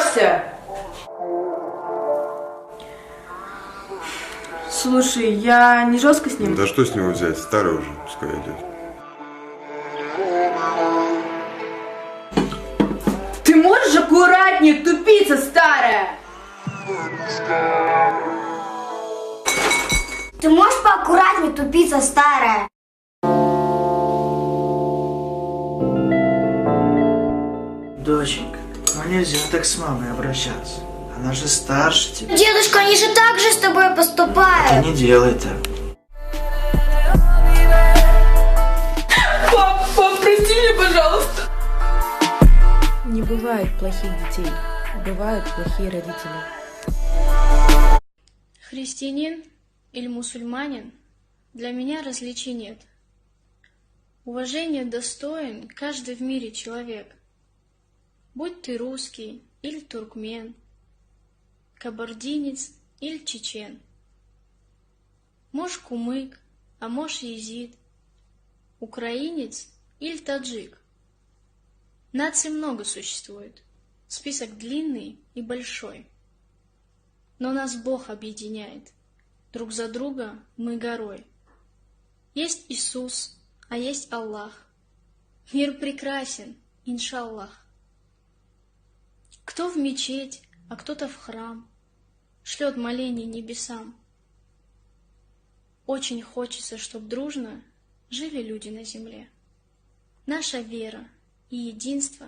Ошибешься. Слушай, я не жестко с ним? Да что с него взять? Старый уже, пускай идет. Ты можешь аккуратнее, тупица старая? Ты можешь поаккуратнее, тупица старая? Доченька, ну нельзя так с мамой обращаться. Она же старше тебя. Дедушка, они же так же с тобой Ты поступают. не делай так. Пап, прости меня, пожалуйста. Не бывает плохих детей, бывают плохие родители. Христианин или мусульманин, для меня различий нет. Уважение достоин каждый в мире человек. Будь ты русский или туркмен, кабардинец или чечен. Можь кумык, а можь езид, украинец или таджик. Наций много существует, список длинный и большой. Но нас Бог объединяет, друг за друга мы горой. Есть Иисус, а есть Аллах. Мир прекрасен, иншаллах. Кто в мечеть, а кто-то в храм, шлет моление небесам. Очень хочется, чтоб дружно жили люди на земле. Наша вера и единство